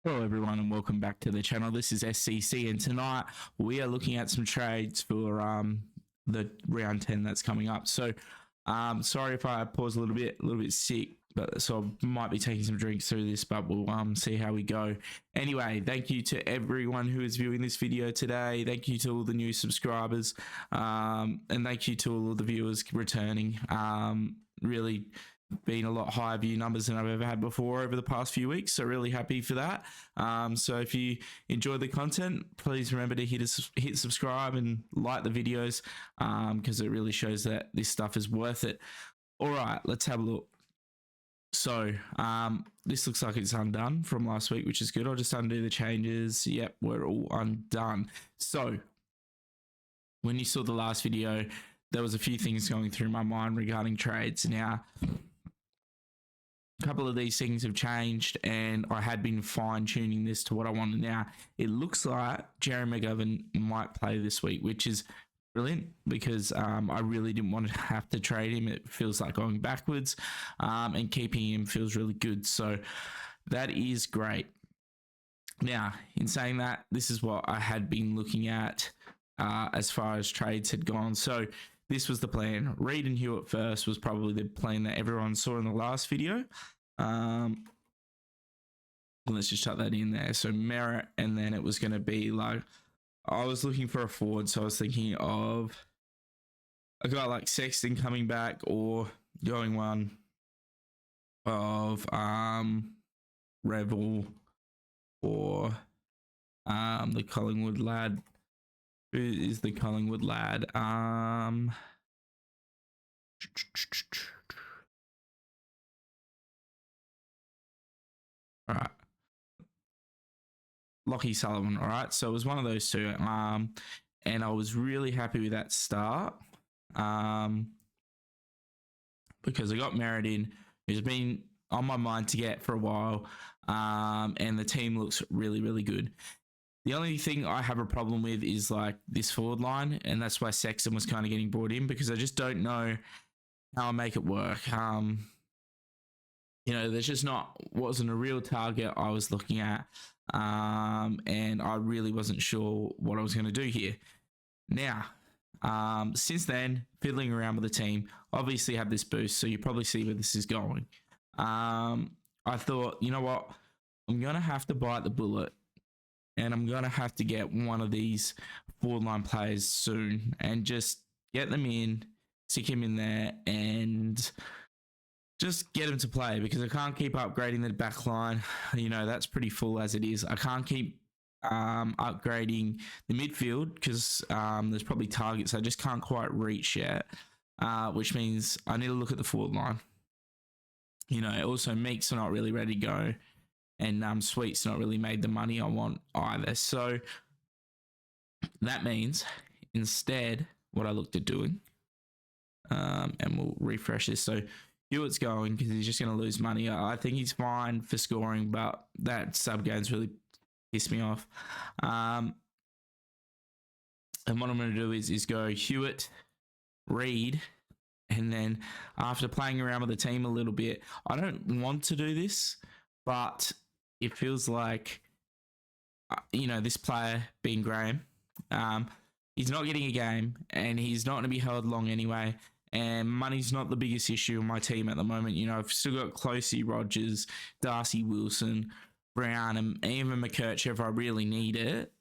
Hello everyone and welcome back to the channel. This is SCC and tonight we are looking at some trades for the round 10 that's coming up. So sorry if I pause a little bit sick, but so I might be taking some drinks through this, but we'll see how we go. Anyway, thank you to everyone who is viewing this video today. Thank you to all the new subscribers, and thank you to all of the viewers returning. Really been a lot higher view numbers than I've ever had before over the past few weeks, so really happy for that. So if you enjoy the content, please remember to hit subscribe and like the videos, because it really shows that this stuff is worth it. All right, let's have a look. So this looks like it's undone from last week, which is good. I'll just undo the changes. Yep, we're all undone. So when you saw the last video, there was a few things going through my mind regarding trades. Now, a couple of these things have changed and I had been fine-tuning this to what I wanted. Now it looks like Jerry McGovern might play this week, which is brilliant because I really didn't want to have to trade him. It feels like going backwards, and keeping him feels really good, so that is great. Now in saying that, this is what I had been looking at as far as trades had gone. So this was the plan. Reed and Hewitt first was probably the plan that everyone saw in the last video. Let's just shut that in there. So Merritt, and then it was going to be like, I was looking for a forward, so I was thinking of a guy like Sexton coming back, or going one of Revel, or the Collingwood lad. Who is the Collingwood lad? All right, Lockie Sullivan. All right, so it was one of those two, and I was really happy with that start, because I got Merritt in, who's been on my mind to get for a while, and the team looks really, really good. The only thing I have a problem with is like this forward line, and that's why Sexton was kind of getting brought in, because I just don't know how I make it work. There's just wasn't a real target I was looking at, and I really wasn't sure what I was going to do here. Now, since then, fiddling around with the team, obviously have this boost, so you probably see where this is going. I thought, you know what, I'm going to have to bite the bullet, and I'm going to have to get one of these forward line players soon and just get them in, stick him in there, and just get him to play, because I can't keep upgrading the back line. That's pretty full as it is. I can't keep upgrading the midfield because there's probably targets I just can't quite reach yet, which means I need to look at the forward line. Also Meek's not really ready to go, and Sweet's not really made the money I want either. So that means instead what I looked at doing, and we'll refresh this. So Hewitt's going because he's just going to lose money. I think he's fine for scoring, but that sub game's really pissed me off. And what I'm going to do is go Hewitt, Reed, and then after playing around with the team a little bit, I don't want to do this, but it feels like, this player being Graham, he's not getting a game and he's not going to be held long anyway. And money's not the biggest issue in my team at the moment. I've still got Closey, Rogers, Darcy Wilson, Brown, and even mckercher if I really need it,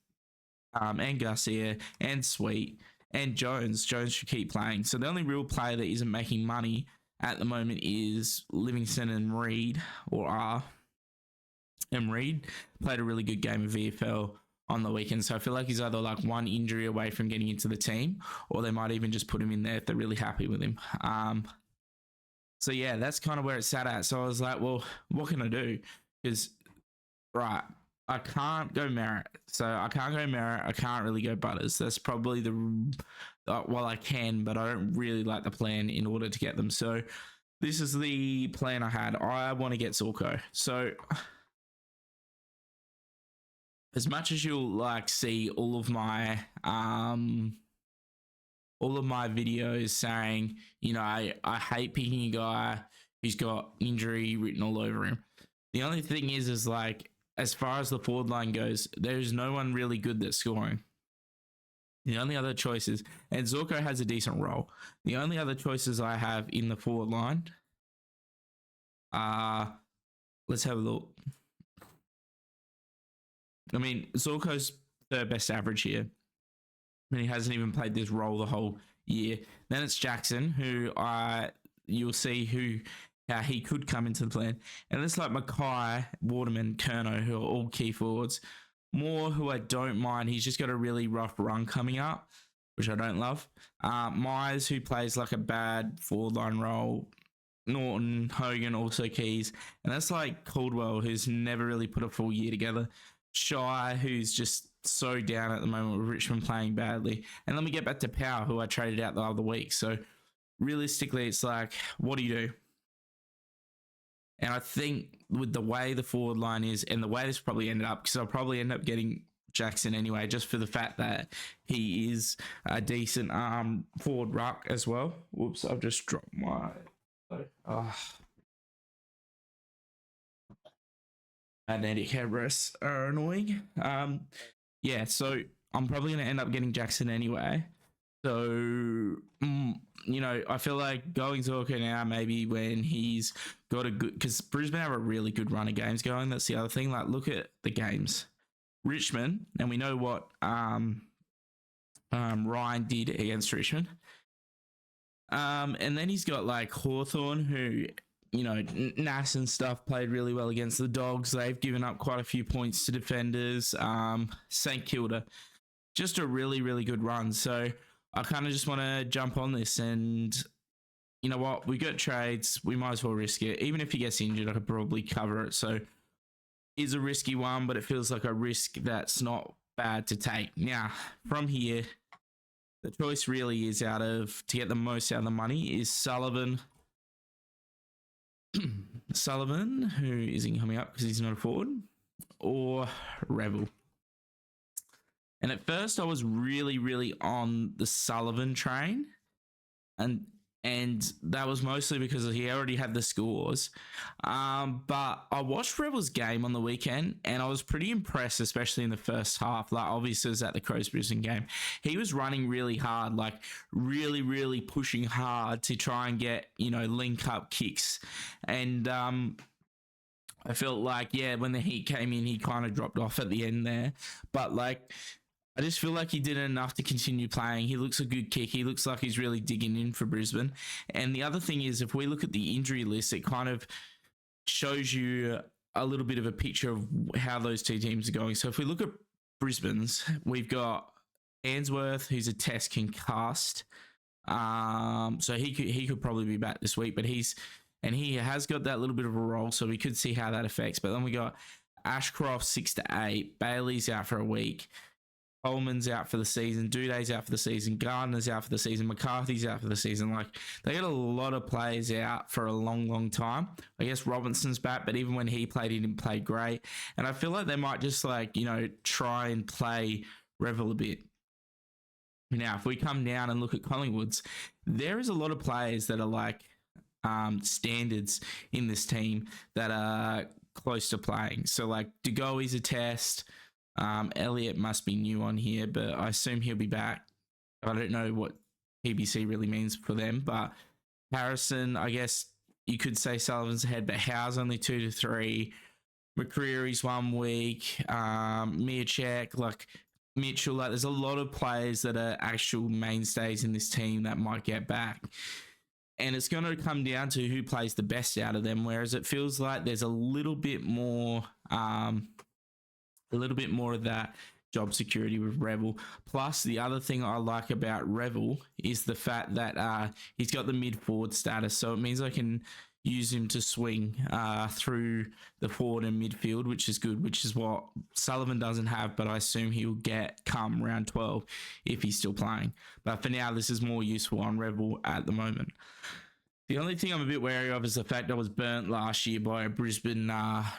and Garcia, and Sweet, and Jones. Jones should keep playing. So the only real player that isn't making money at the moment is Livingston and Reed, and Reed played a really good game of VFL on the weekend, so I feel like he's either like one injury away from getting into the team, or they might even just put him in there if they're really happy with him. So yeah, that's kind of where it sat at. So I was like, well, what can I do? Because, right, I can't go Merritt. So I can't go Merritt. I can't really go Butters. That's probably well, I can, but I don't really like the plan in order to get them. So this is the plan I had. I want to get Zorko. So as much as you'll see all of my videos saying, I hate picking a guy who's got injury written all over him. The only thing is as far as the forward line goes, there's no one really good that's scoring. The only other choices, and Zorko has a decent role. The only other choices I have in the forward line are, let's have a look. I mean, Zorko's third best average here, and he hasn't even played this role the whole year. Then it's Jackson, who you'll see how he could come into the plan. And it's like Mackay, Waterman, Kerno, who are all key forwards. Moore, who I don't mind. He's just got a really rough run coming up, which I don't love. Myers, who plays like a bad forward line role. Norton, Hogan, also keys. And that's like Caldwell, who's never really put a full year together. Shy, who's just so down at the moment with Richmond playing badly. And let me get back to Power, who I traded out the other week. So realistically, it's like, what do you do? And I think with the way the forward line is and the way this probably ended up, because I'll probably end up getting Jackson anyway, just for the fact that he is a decent forward ruck as well. Whoops, I've just dropped my... magnetic headrests are annoying. Yeah, so I'm probably going to end up getting Jackson anyway. So, I feel like going Zorko now, maybe when he's got a good... Because Brisbane have a really good run of games going. That's the other thing. Like, look at the games. Richmond, and we know what Ryan did against Richmond. And then he's got, like, Hawthorn, who... Nass and stuff played really well against the Dogs. They've given up quite a few points to defenders. St Kilda, just a really, really good run. So I kind of just want to jump on this, and you know what? We got trades. We might as well risk it. Even if he gets injured, I could probably cover it. So it's a risky one, but it feels like a risk that's not bad to take. Now, from here, the choice really is to get the most out of the money is Sullivan, who isn't coming up because he's not a forward, or Revel. And at first I was really, really on the Sullivan train, and that was mostly because he already had the scores. But I watched Revel's game on the weekend, and I was pretty impressed, especially in the first half. Like, obviously, it was at the Crows Brisbane game. He was running really hard, like really, really pushing hard to try and get, link up kicks. And I felt like, when the heat came in, he kind of dropped off at the end there. But I just feel like he did enough to continue playing. He looks a good kick. He looks like he's really digging in for Brisbane. And the other thing is, if we look at the injury list, it kind of shows you a little bit of a picture of how those two teams are going. So if we look at Brisbane's, we've got Ainsworth, who's a test concussed. So he could probably be back this week, but he has got that little bit of a role, so we could see how that affects. But then we got Ashcroft 6 to 8, Bailey's out for a week, Coleman's out for the season, Duday's out for the season, Gardner's out for the season, McCarthy's out for the season. Like, they got a lot of players out for a long, long time. I guess Robinson's back, but even when he played, he didn't play great. And I feel like they might just try and play Revel a bit. Now, if we come down and look at Collingwood's, there is a lot of players that are standards in this team that are close to playing. So Degoe's a test. Elliott must be new on here, but I assume he'll be back. I don't know what PBC really means for them, but Harrison, I guess you could say Sullivan's ahead, but Howe's only 2 to 3. McCreary's 1 week. Mirchek, Mitchell, there's a lot of players that are actual mainstays in this team that might get back. And it's going to come down to who plays the best out of them, whereas it feels like there's a little bit more of that job security with Revel. Plus, the other thing I like about Revel is the fact that he's got the mid-forward status, so it means I can use him to swing through the forward and midfield, which is good, which is what Sullivan doesn't have, but I assume he'll get come round 12 if he's still playing. But for now, this is more useful on Revel at the moment. The only thing I'm a bit wary of is the fact I was burnt last year by a Brisbane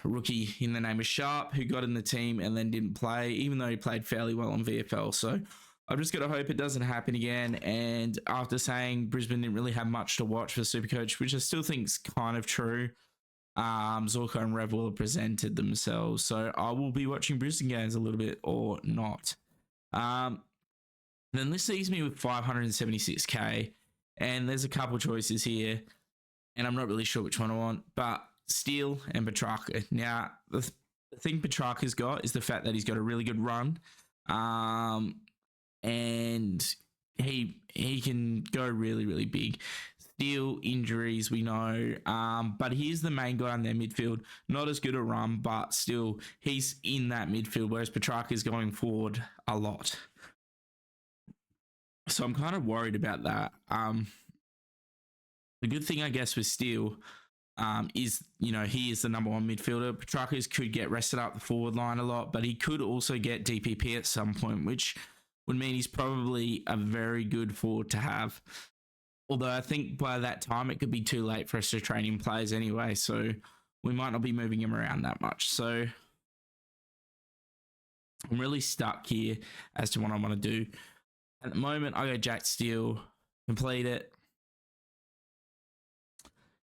rookie in the name of Sharp, who got in the team and then didn't play, even though he played fairly well on VFL. So I'm just going to hope it doesn't happen again. And after saying Brisbane didn't really have much to watch for Supercoach, which I still think is kind of true, Zorko and Rev will have presented themselves. So I will be watching Brisbane games a little bit or not. Then this leaves me with 576k, and there's a couple choices here, and I'm not really sure which one I want, but Steele and Petrarca. Now, the thing Petrarca's got is the fact that he's got a really good run, and he can go really, really big. Steele injuries, we know, but he is the main guy in their midfield. Not as good a run, but still, he's in that midfield, whereas Petrarca is going forward a lot. So I'm kind of worried about that. The good thing, I guess, with Steele is, he is the number one midfielder. Petrarca could get rested up the forward line a lot, but he could also get DPP at some point, which would mean he's probably a very good forward to have. Although I think by that time it could be too late for us to train him players anyway, so we might not be moving him around that much. So I'm really stuck here as to what I want to do. At the moment, I go Jack Steele, complete it,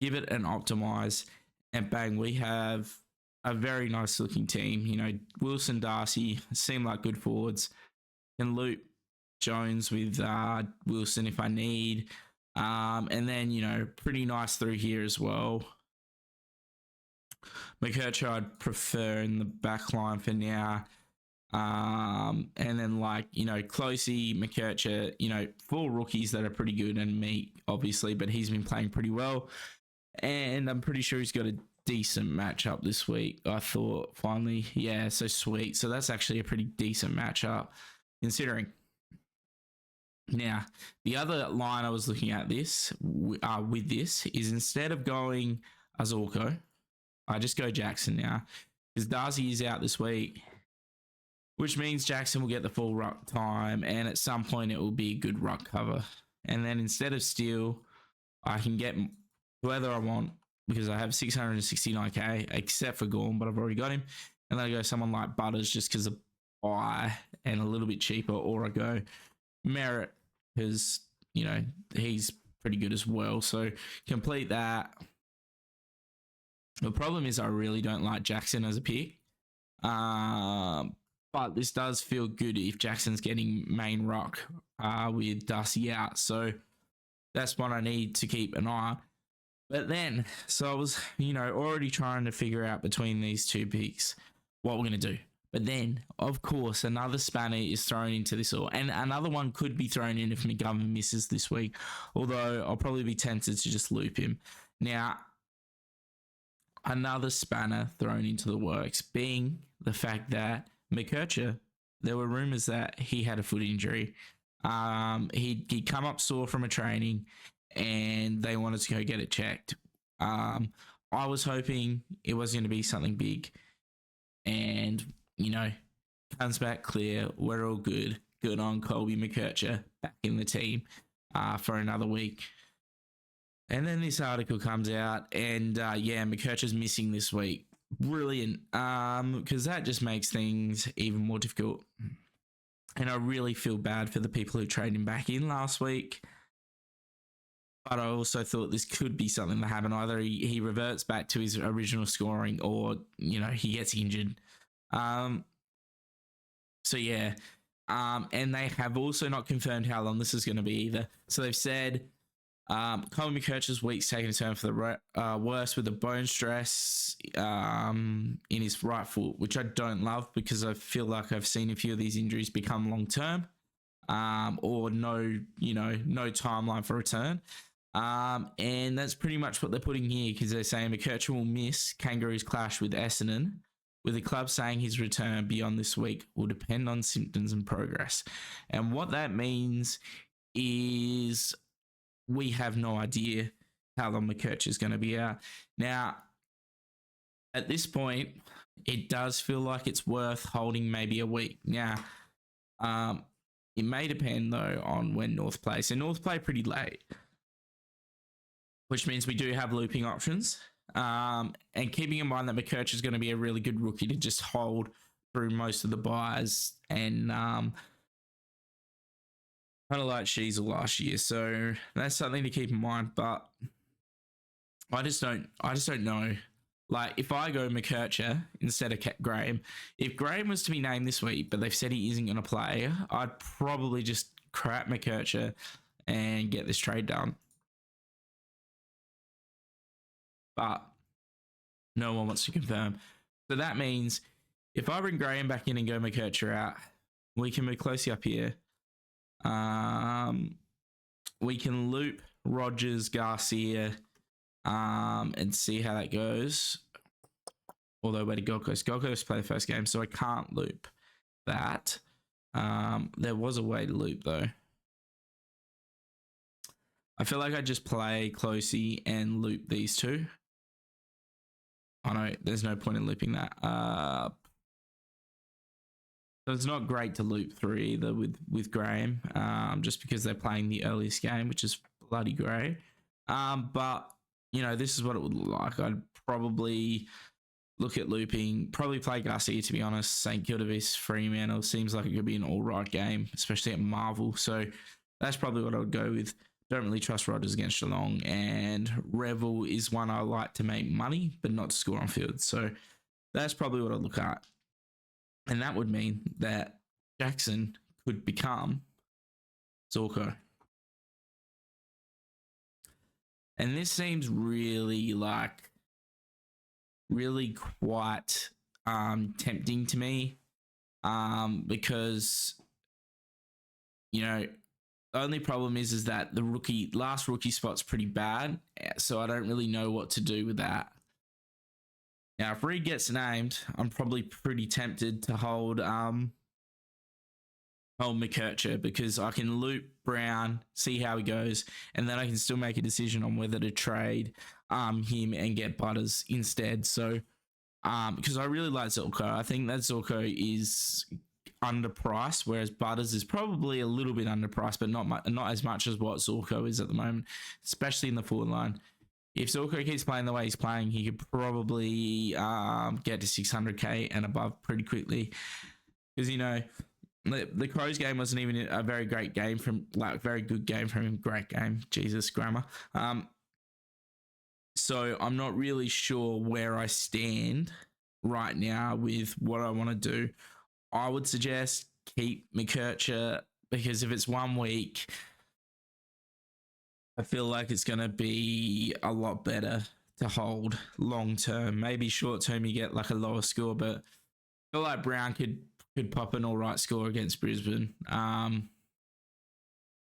give it an optimize, and bang, we have a very nice looking team. Wilson, Darcy seem like good forwards. Can loop Jones with Wilson if I need. And then, pretty nice through here as well. McKercher I'd prefer in the back line for now. And then Closey, McKercher, 4 rookies that are pretty good, and Meek, obviously, but he's been playing pretty well. And I'm pretty sure he's got a decent matchup this week, I thought, finally. Yeah, so sweet. So that's actually a pretty decent matchup, considering. Now, the other line I was looking at with this is, instead of going Azorko, I just go Jackson now, because Darcy is out this week, which means Jackson will get the full ruck time, and at some point it will be a good ruck cover. And then instead of Steele, I can get whoever I want, because I have 669k, except for Gorm, but I've already got him. And then I go someone like Butters just because of buy and a little bit cheaper, or I go Merritt because, he's pretty good as well. So complete that. The problem is I really don't like Jackson as a pick. But this does feel good if Jackson's getting main ruck with Darcy out. So that's what I need to keep an eye on. But then, so I was, already trying to figure out between these two picks what we're going to do. But then, of course, another spanner is thrown into this all. And another one could be thrown in if McGovern misses this week. Although I'll probably be tempted to just loop him. Now, another spanner thrown into the works being the fact that McKercher, there were rumours that he had a foot injury. He'd come up sore from a training and they wanted to go get it checked. I was hoping it was going to be something big. And, comes back clear. We're all good. Good on Colby McKercher back in the team for another week. And then this article comes out and, McKercher's missing this week. Brilliant. Because that just makes things even more difficult. And I really feel bad for the people who traded him back in last week. But I also thought this could be something that happened. Either he reverts back to his original scoring, or, he gets injured. And they have also not confirmed how long this is going to be either. So they've said Colin McKercher's week's taking a turn for the worse with a bone stress in his right foot, which I don't love because I feel like I've seen a few of these injuries become long term, or no timeline for return. And that's pretty much what they're putting here, because they're saying McKercher will miss Kangaroos clash with Essendon, with the club saying his return beyond this week will depend on symptoms and progress. And what that means is we have no idea how long McKercher is going to be out. Now, at this point, it does feel like it's worth holding maybe a week. Now, it may depend, though, on when North play. So North play pretty late, which means we do have looping options. And keeping in mind that McKercher is going to be a really good rookie to just hold through most of the buys, and kind of like Sheasel last year. So that's something to keep in mind. But I just don't know Like, if I go McKercher instead of Graham, if Graham was to be named this week, but they've said he isn't going to play, I'd probably just crap McKercher and get this trade done. But no one wants to confirm. So that means if I bring Graham back in and go McKercher out, we can move closely up here. We can loop Rogers, Garcia, and see how that goes. Although, where did Gold Coast? Gold Coast play the first game, so I can't loop that. There was a way to loop, though. I feel like I just play Closey and loop these two. Oh, no, there's no point in looping that. So it's not great to loop through either with Graham, just because they're playing the earliest game, which is bloody great. But, you know, this is what it would look like. I'd probably look at looping, probably play Garcia, to be honest. St Kilda vs Fremantle seems like it could be an all right game, especially at Marvel. So that's probably what I would go with. Don't really trust Rogers against Geelong, and Revel is one I like to make money, but not to score on field. So that's probably what I'd look at. And that would mean that Jackson could become Zorko. And this seems really quite tempting to me, because, you know, the only problem is that the last rookie spot's pretty bad, so I don't really know what to do with that. Now, if Reed gets named, I'm probably pretty tempted to hold McKercher, because I can loop Brown, see how he goes, and then I can still make a decision on whether to trade him and get Butters instead. So, because I really like Zorko. I think that Zorko is underpriced, whereas Butters is probably a little bit underpriced, but not as much as what Zorko is at the moment, especially in the forward line. If Zorko keeps playing the way he's playing, he could probably get to 600k and above pretty quickly. Because, you know, the Crows game wasn't even a very great game from, very good game from him. Great game. Jesus, grammar. So I'm not really sure where I stand right now with what I want to do. I would suggest keep McKercher, because if it's 1 week, I feel like it's going to be a lot better to hold long term. Maybe short term you get like a lower score, but I feel like Brown could pop an all right score against Brisbane. And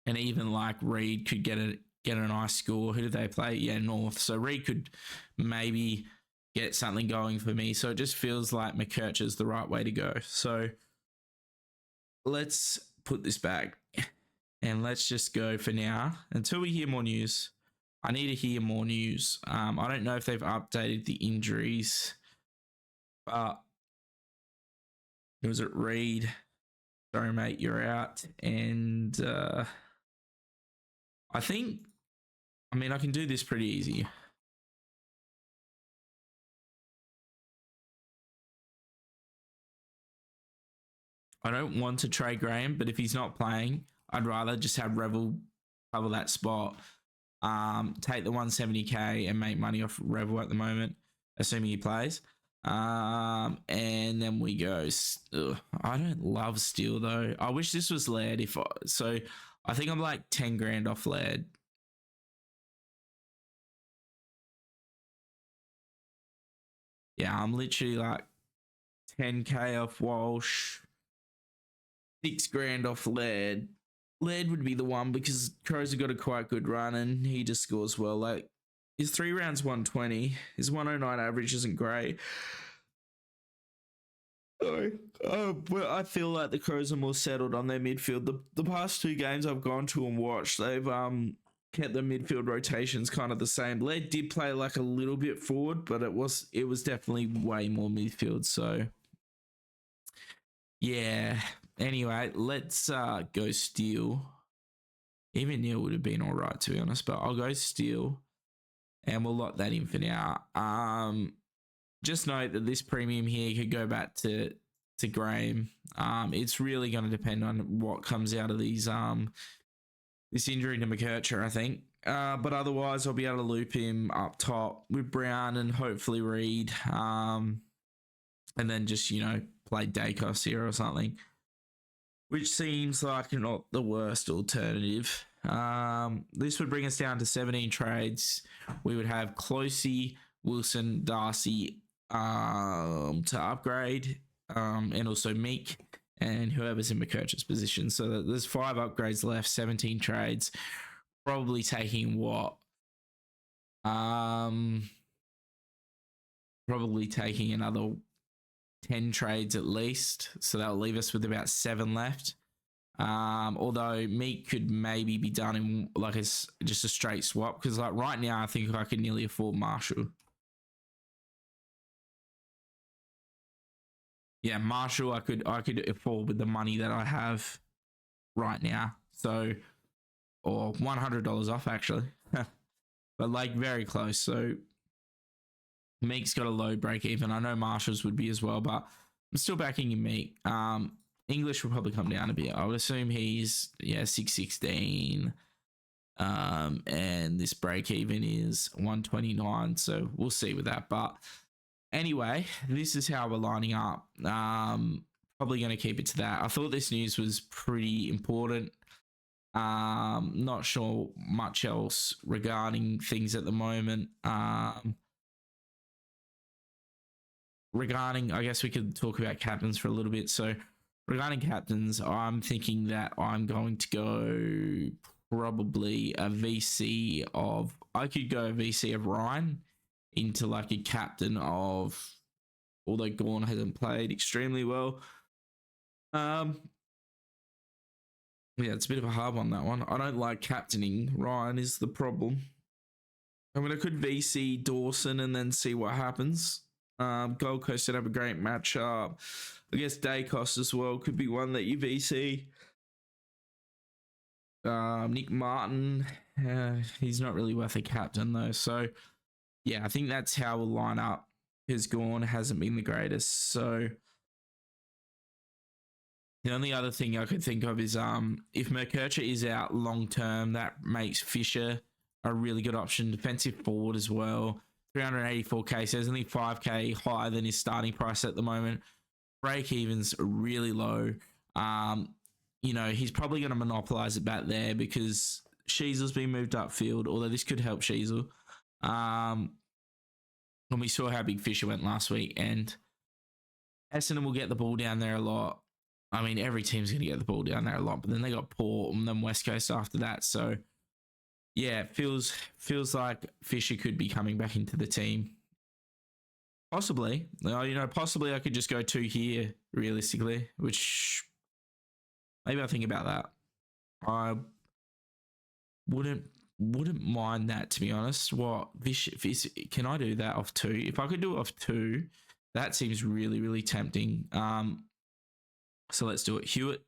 even like Reed could get a nice score. Who did they play? Yeah, North. So Reed could maybe get something going for me. So it just feels like McKercher is the right way to go. So let's put this back and let's just go for now until we hear more news. I need to hear more news. I don't know if they've updated the injuries, but was it Reed? Sorry, mate, you're out. And I can do this pretty easy. I don't want to trade Graham, but if he's not playing, I'd rather just have Revel cover that spot, take the 170k and make money off Revel at the moment, assuming he plays. And then we go. I don't love Steele though. I wish this was Laird. So I think I'm like 10 grand off Laird. Yeah, I'm literally like 10k off Walsh, 6 grand off Laird. Laird would be the one because Crows have got a quite good run and he just scores well. Like, his 3 rounds 120, his 109 average isn't great. Sorry. But I feel like the Crows are more settled on their midfield. The past 2 games I've gone to and watched, they've kept the midfield rotations kind of the same. Laird did play like a little bit forward, but it was definitely way more midfield. So yeah. Anyway, let's go Steele. Even Neil would have been all right, to be honest, but I'll go Steele and we'll lock that in for now. Just note that this premium here could go back to Graham. It's really going to depend on what comes out of these this injury to mckercher, I think. but otherwise I'll be able to loop him up top with Brown and hopefully Reed, and then just play Dacos here or something, which seems like not the worst alternative. This would bring us down to 17 trades. We would have Closey, Wilson, Darcy to upgrade, and also Meek and whoever's in McKercher's position. So there's 5 upgrades left, 17 trades. Probably taking what? Probably taking another 10 trades at least. So that'll leave us with about 7 left. Although Meek could maybe be done in like just a straight swap, because like right now I think I could nearly afford Marshall. Yeah, Marshall I could afford with the money that I have right now. So, or $100 off actually, but like very close. So Meek's got a low break even. I know Marshall's would be as well, but I'm still backing in Meek. English will probably come down a bit. I would assume he's 616. And this break even is 129. So we'll see with that. But anyway, this is how we're lining up. Probably going to keep it to that. I thought this news was pretty important. Not sure much else regarding things at the moment. Regarding, I guess we could talk about captains for a little bit. So regarding captains, I'm thinking that I'm going to go probably a VC of, I could go a VC of Ryan into like a captain of, although Gorn hasn't played extremely well. Yeah, it's a bit of a hard one, that one. I don't like captaining Ryan is the problem. I mean, I could VC Dawson and then see what happens. Gold Coast did have a great matchup. I guess Dacos as well could be one that you VC. Nick Martin, he's not really worth a captain though. So yeah, I think that's how we'll line up. His Gorn hasn't been the greatest. So the only other thing I could think of is if mckercher is out long term, that makes Fisher a really good option. Defensive forward as well. 384k, so there's only 5k higher than his starting price at the moment. Break even's really low. He's probably going to monopolize it back there because Sheasel's been moved upfield, although this could help Sheasel. And we saw how big Fisher went last week, and Essendon will get the ball down there a lot. I mean, every team's going to get the ball down there a lot, but then they got Port and then West Coast after that. So yeah, it feels like Fisher could be coming back into the team. Possibly. Possibly I could just go 2 here, realistically, which maybe I'll think about that. I wouldn't mind that, to be honest. What, can I do that off 2? If I could do it off 2, that seems really, really tempting. So let's do it. Hewitt.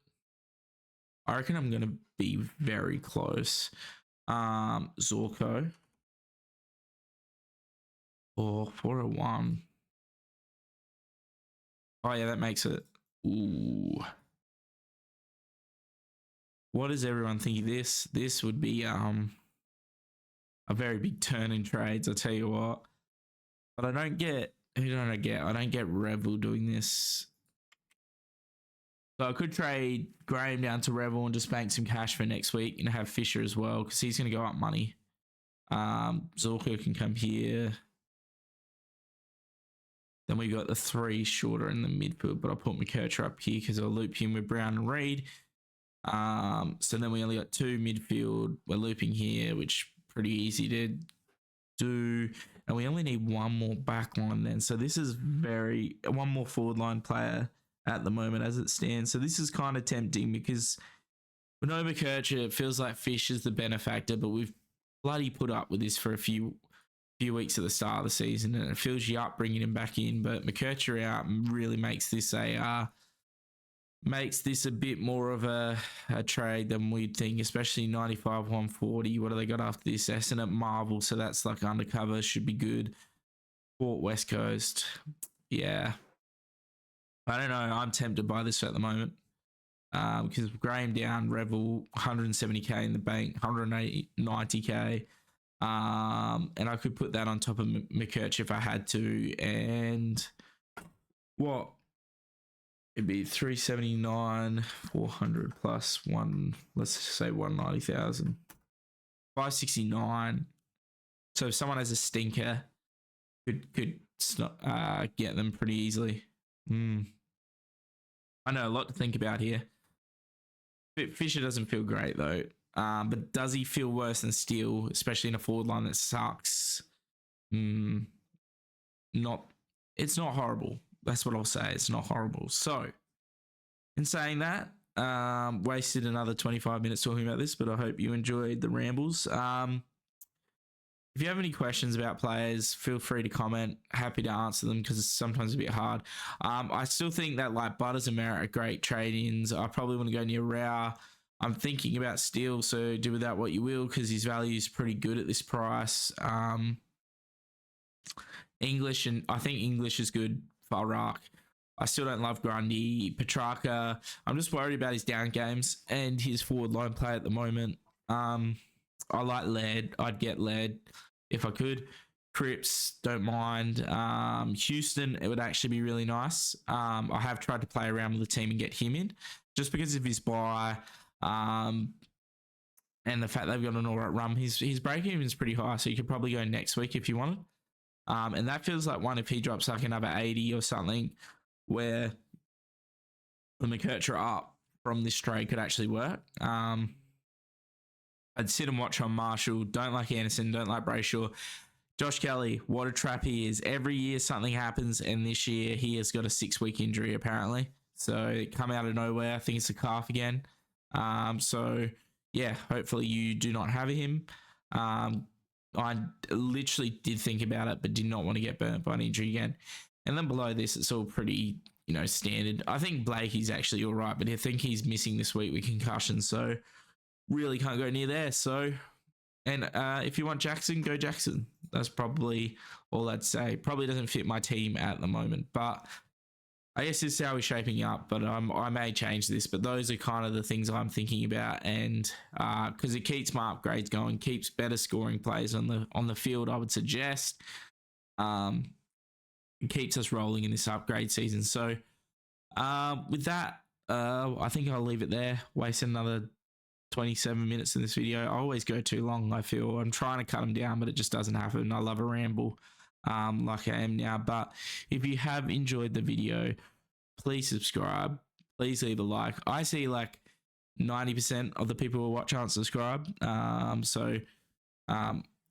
I reckon I'm going to be very close. Zorko or 401. Oh yeah, that makes it. Ooh. What does everyone think of this? This would be a very big turn in trades, I'll tell you what. But I don't get Revel doing this. So I could trade Graham down to Revel and just bank some cash for next week and have Fisher as well, because he's going to go up money. Zorko can come here. Then we got the 3 shorter in the midfield, but I'll put mckercher up here because I'll loop him with Brown and Reed. So then we only got 2 midfield. We're looping here, which pretty easy to do. And we only need 1 more back line then. So this is 1 more forward line player at the moment as it stands. So this is kind of tempting because we know mckercher, it feels like Fish is the benefactor, but we've bloody put up with this for a few weeks at the start of the season, and it fills you up bringing him back in. But mckercher out really makes this a bit more of a trade than we'd think, especially 95 140. What do they got after this? Essendon Marvel, so that's like undercover, should be good. Port West Coast, yeah. I don't know. I'm tempted by this at the moment. because Graham down, Revel 170k in the bank, 190k. And I could put that on top of mckercher if I had to. And what? It'd be 379, 400 plus one, let's say 190,000. 569. So if someone has a stinker, could get them pretty easily. I know, a lot to think about here. Fisher doesn't feel great though. But does he feel worse than Steele, especially in a forward line that sucks? It's not horrible. That's what I'll say. It's not horrible. So, in saying that, wasted another 25 minutes talking about this, but I hope you enjoyed the rambles. If you have any questions about players, feel free to comment. Happy to answer them because it's sometimes a bit hard. I still think that like Butters and Merritt are great trade-ins. I probably want to go near Rao. I'm thinking about Steele, so do with that what you will because his value is pretty good at this price. English, and I think English is good for Iraq. I still don't love Grundy. Petrarca, I'm just worried about his down games and his forward line play at the moment. I like Laird. I'd get Laird if I could. Cripps, don't mind. Houston, it would actually be really nice. I have tried to play around with the team and get him in just because of his buy and the fact they've got an all right run. His break even is pretty high, so you could probably go next week if you wanted. And that feels like one if he drops like another 80 or something where the mckercher up from this trade could actually work. I'd sit and watch on Marshall. Don't like Anderson. Don't like Brayshaw. Josh Kelly, what a trap he is. Every year something happens, and this year he has got a 6-week injury apparently. So it come out of nowhere. I think it's a calf again. So yeah, hopefully you do not have him. I literally did think about it, but did not want to get burnt by an injury again. And then below this, it's all pretty, standard. I think Blakey's actually all right, but I think he's missing this week with concussion, so really can't go near there. So, and if you want Jackson, go Jackson. That's probably all I'd say. Probably doesn't fit my team at the moment, but I guess this is how we're shaping up. But I may change this, but those are kind of the things I'm thinking about, and because it keeps my upgrades going, keeps better scoring players on the field, I would suggest. It keeps us rolling in this upgrade season. So with that, I think I'll leave it there. Wasting another 27 minutes in this video. I always go too long, I feel. I'm trying to cut them down, but it just doesn't happen. I love a ramble like I am now. But if you have enjoyed the video, please subscribe. Please leave a like. I see like 90% of the people who watch aren't subscribed. So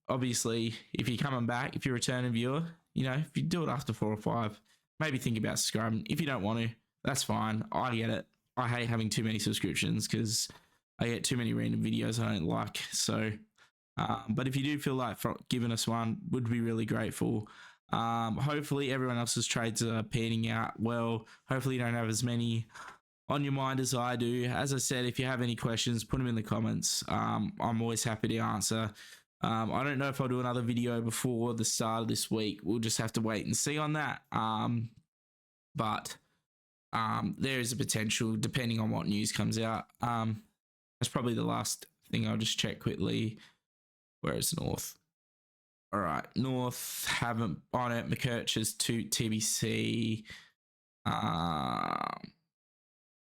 obviously, if you're coming back, if you're a returning viewer, if you do it after 4 or 5, maybe think about subscribing. If you don't want to, that's fine. I get it. I hate having too many subscriptions because I get too many random videos I don't like. So, but if you do feel like giving us one, would be really grateful. Hopefully everyone else's trades are panning out well. Hopefully you don't have as many on your mind as I do. As I said, if you have any questions, put them in the comments. I'm always happy to answer. I don't know if I'll do another video before the start of this week. We'll just have to wait and see on that. But there is a potential depending on what news comes out. That's probably the last thing. I'll just check quickly. Where is North? All right, North haven't on it. mckercher's to TBC.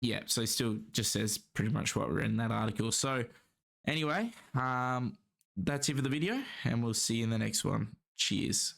Yeah, so it still just says pretty much what we're in that article. So anyway, that's it for the video, and we'll see you in the next one. Cheers.